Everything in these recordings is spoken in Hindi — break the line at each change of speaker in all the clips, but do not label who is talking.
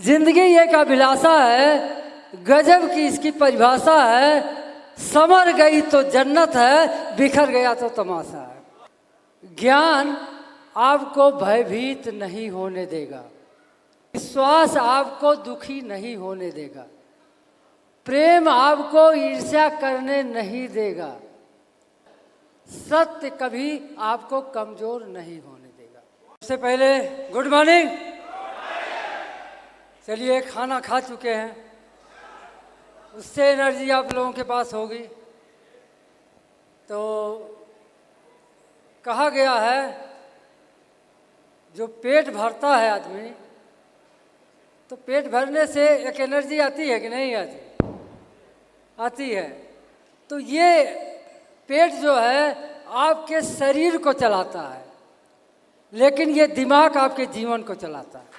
जिंदगी एक अभिलाषा है, गजब की इसकी परिभाषा है। समर गई तो जन्नत है, बिखर गया तो तमाशा है। ज्ञान आपको भयभीत नहीं होने देगा, विश्वास आपको दुखी नहीं होने देगा, प्रेम आपको ईर्ष्या करने नहीं देगा, सत्य कभी आपको कमजोर नहीं होने देगा। सबसे पहले गुड मॉर्निंग। चलिए, खाना खा चुके हैं, उससे एनर्जी आप लोगों के पास होगी। तो कहा गया है जो पेट भरता है आदमी, तो पेट भरने से एक एनर्जी आती है कि नहीं आती? आती है। तो ये पेट जो है आपके शरीर को चलाता है, लेकिन ये दिमाग आपके जीवन को चलाता है।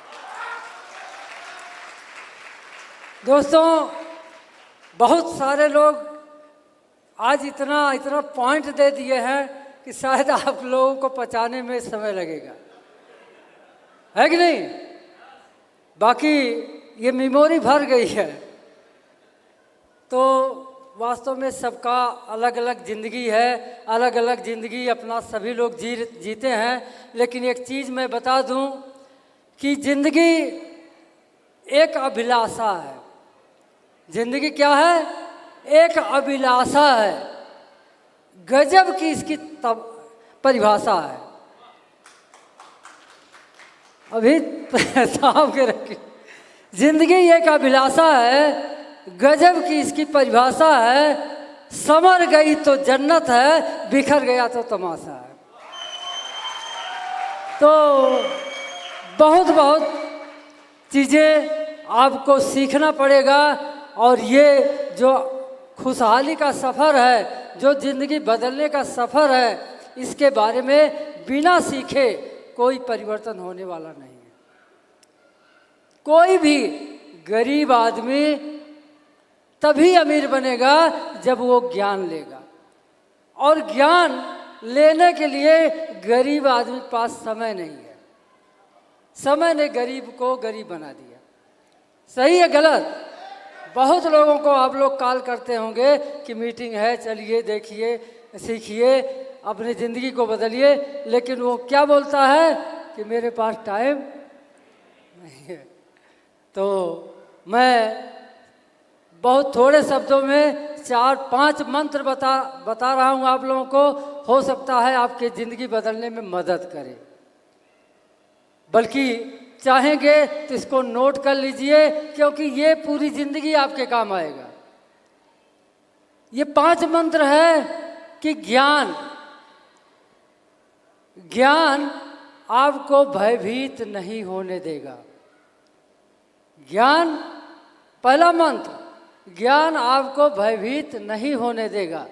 दोस्तों, बहुत सारे लोग आज इतना पॉइंट दे दिए हैं कि शायद आप लोगों को पचाने में समय लगेगा, है कि नहीं? बाकी ये मेमोरी भर गई है। तो वास्तव में सबका अलग अलग ज़िंदगी है, अलग अलग ज़िंदगी अपना सभी लोग जीते हैं। लेकिन एक चीज़ मैं बता दूं कि ज़िंदगी एक अभिलाषा है। ज़िंदगी क्या है? एक अभिलाषा है, गजब की इसकी परिभाषा है। अभी साहब के रखिए, जिंदगी एक अभिलाषा है, गजब की इसकी परिभाषा है। समर गई तो जन्नत है, बिखर गया तो तमाशा है। तो बहुत बहुत चीज़ें आपको सीखना पड़ेगा, और ये जो खुशहाली का सफ़र है, जो ज़िंदगी बदलने का सफ़र है, इसके बारे में बिना सीखे कोई परिवर्तन होने वाला नहीं है। कोई भी गरीब आदमी तभी अमीर बनेगा जब वो ज्ञान लेगा, और ज्ञान लेने के लिए गरीब आदमी के पास समय नहीं है। समय ने गरीब को गरीब बना दिया। सही है गलत? बहुत लोगों को आप लोग कॉल करते होंगे कि मीटिंग है, चलिए देखिए, सीखिए, अपनी ज़िंदगी को बदलिए, लेकिन वो क्या बोलता है कि मेरे पास टाइम नहीं है। तो मैं बहुत थोड़े शब्दों में 4-5 मंत्र बता रहा हूँ आप लोगों को, हो सकता है आपकी ज़िंदगी बदलने में मदद करे। बल्कि चाहेंगे तो इसको नोट कर लीजिए, क्योंकि ये पूरी ज़िंदगी आपके काम आएगा। ये 5 मंत्र है कि ज्ञान आपको भयभीत नहीं होने देगा। ज्ञान, पहला मंत्र, ज्ञान आपको भयभीत नहीं होने देगा।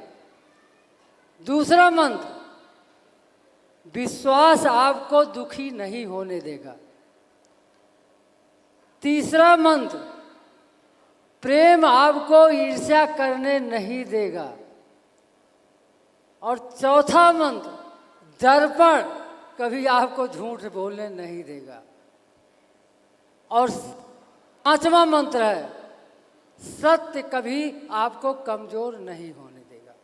दूसरा मंत्र, विश्वास आपको दुखी नहीं होने देगा। तीसरा मंत्र, प्रेम आपको ईर्ष्या करने नहीं देगा। और चौथा मंत्र, दर्पण कभी आपको झूठ बोलने नहीं देगा। और 5वां मंत्र है, सत्य कभी आपको कमजोर नहीं होने देगा।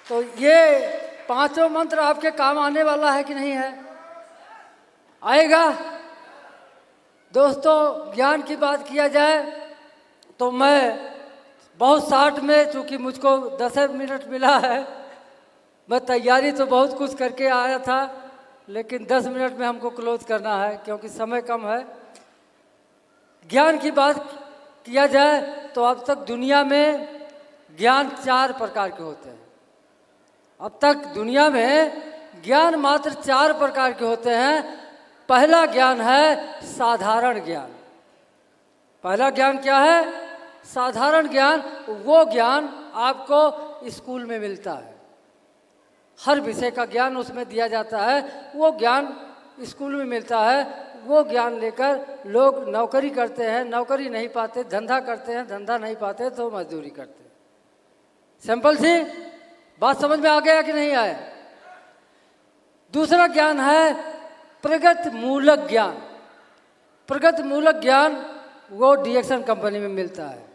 तो ये 5वां मंत्र आपके काम आने वाला है कि नहीं है? आएगा। दोस्तों, ज्ञान की बात किया जाए तो मैं बहुत शार्ट में, चूँकि मुझको 10 मिनट मिला है, मैं तैयारी तो बहुत कुछ करके आया था, लेकिन 10 मिनट में हमको क्लोज करना है क्योंकि समय कम है। ज्ञान की बात किया जाए तो अब तक दुनिया में ज्ञान 4 प्रकार के होते हैं। अब तक दुनिया में ज्ञान मात्र 4 प्रकार के होते हैं। पहला ज्ञान है साधारण ज्ञान। पहला ज्ञान क्या है? साधारण ज्ञान। वो ज्ञान आपको स्कूल में मिलता है, हर विषय का ज्ञान उसमें दिया जाता है, वो ज्ञान स्कूल में मिलता है। वो ज्ञान लेकर लोग नौकरी करते हैं, नौकरी नहीं पाते धंधा करते हैं, धंधा नहीं पाते तो मजदूरी करते हैं। सिंपल सी बात समझ में आ गया कि नहीं आया? दूसरा ज्ञान है प्रगति मूलक ज्ञान। प्रगति मूलक ज्ञान वो डीएक्सन कंपनी में मिलता है।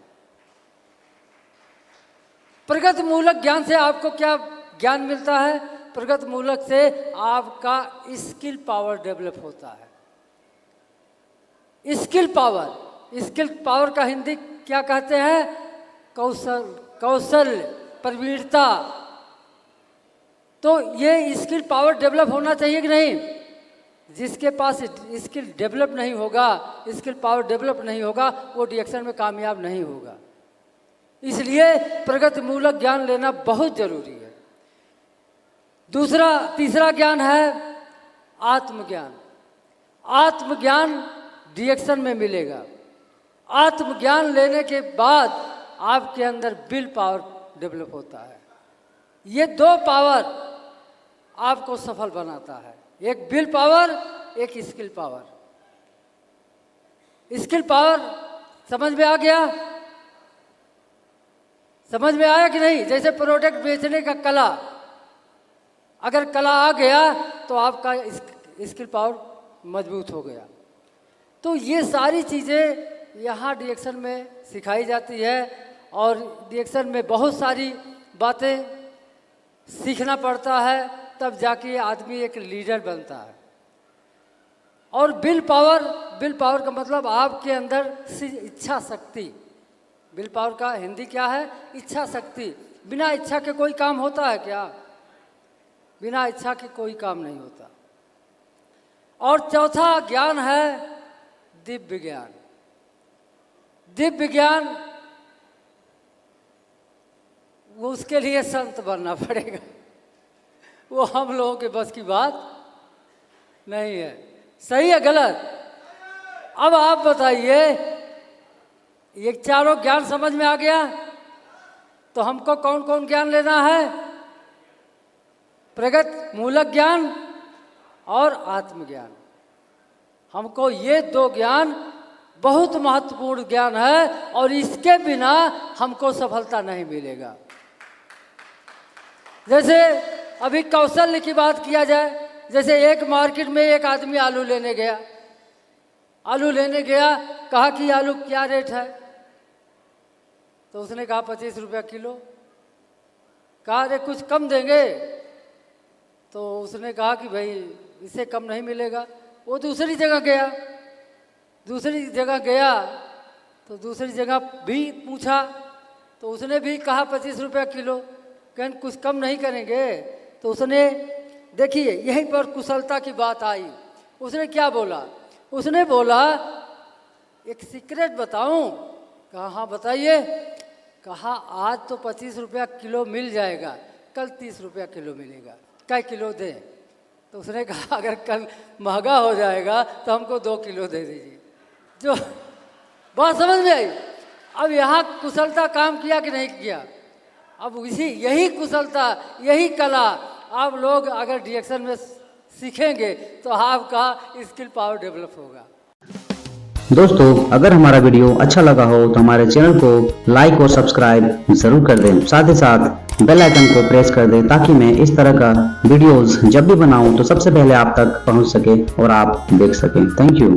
प्रगति मूलक ज्ञान से आपको क्या ज्ञान मिलता है? प्रगति मूलक से आपका स्किल पावर डेवलप होता है। स्किल पावर का हिंदी क्या कहते हैं? कौशल, प्रवीणता। तो ये स्किल पावर डेवलप होना चाहिए कि नहीं? जिसके पास स्किल डेवलप नहीं होगा, स्किल पावर डेवलप नहीं होगा, वो डीएक्सन में कामयाब नहीं होगा। इसलिए प्रगति मूलक ज्ञान लेना बहुत जरूरी है। तीसरा ज्ञान है आत्मज्ञान। आत्मज्ञान डीएक्सन में मिलेगा। आत्मज्ञान लेने के बाद आपके अंदर विल पावर डेवलप होता है। ये 2 पावर आपको सफल बनाता है, एक विल पावर, एक स्किल पावर। स्किल पावर समझ में आ गया? समझ में आया कि नहीं? जैसे प्रोडक्ट बेचने का कला, अगर कला आ गया तो आपका स्किल पावर मजबूत हो गया। तो ये सारी चीज़ें यहाँ डीएक्सन में सिखाई जाती है और डीएक्सन में बहुत सारी बातें सीखना पड़ता है, तब जाके आदमी एक लीडर बनता है। और विल पावर का मतलब आपके अंदर इच्छा शक्ति। विल पावर का हिंदी क्या है? इच्छा शक्ति। बिना इच्छा के कोई काम होता है क्या? बिना इच्छा के कोई काम नहीं होता। और चौथा ज्ञान है दिव्य ज्ञान। दिव्य ज्ञान वो उसके लिए संत बनना पड़ेगा, वो हम लोगों के बस की बात नहीं है। सही है गलत? अब आप बताइए, ये चारों ज्ञान समझ में आ गया? तो हमको कौन कौन ज्ञान लेना है? प्रगति मूलक ज्ञान और आत्मज्ञान। हमको ये 2 ज्ञान बहुत महत्वपूर्ण ज्ञान है और इसके बिना हमको सफलता नहीं मिलेगा। जैसे अभी कौशल्य की बात किया जाए, जैसे एक मार्केट में एक आदमी आलू लेने गया। कहा कि आलू क्या रेट है? तो उसने कहा 25 रुपया किलो। कहा अरे कुछ कम देंगे? तो उसने कहा कि भाई इससे कम नहीं मिलेगा। वो दूसरी जगह गया तो दूसरी जगह भी पूछा, तो उसने भी कहा 25 रुपया किलो। कहन कुछ कम नहीं करेंगे? तो उसने, देखिए यहीं पर कुशलता की बात आई। उसने क्या बोला? उसने बोला एक सीक्रेट बताऊं? कहा हाँ बताइए। कहा आज तो 25 रुपया किलो मिल जाएगा, कल 30 रुपया किलो मिलेगा, क्या किलो दें? तो उसने कहा अगर कल महंगा हो जाएगा तो हमको 2 किलो दे दीजिए। जो बात समझ में आई? अब यहाँ कुशलता काम किया कि नहीं किया? अब यही कुशलता, यही कला आप लोग अगर डीएक्सन में सीखेंगे तो आपका स्किल पावर डेवलप होगा।
दोस्तों, अगर हमारा वीडियो अच्छा लगा हो तो हमारे चैनल को लाइक और सब्सक्राइब जरूर कर दें। साथ ही साथ बेल आइकन को प्रेस कर दें ताकि मैं इस तरह का वीडियोस जब भी बनाऊं तो सबसे पहले आप तक पहुंच सके और आप देख सकें। Thank you.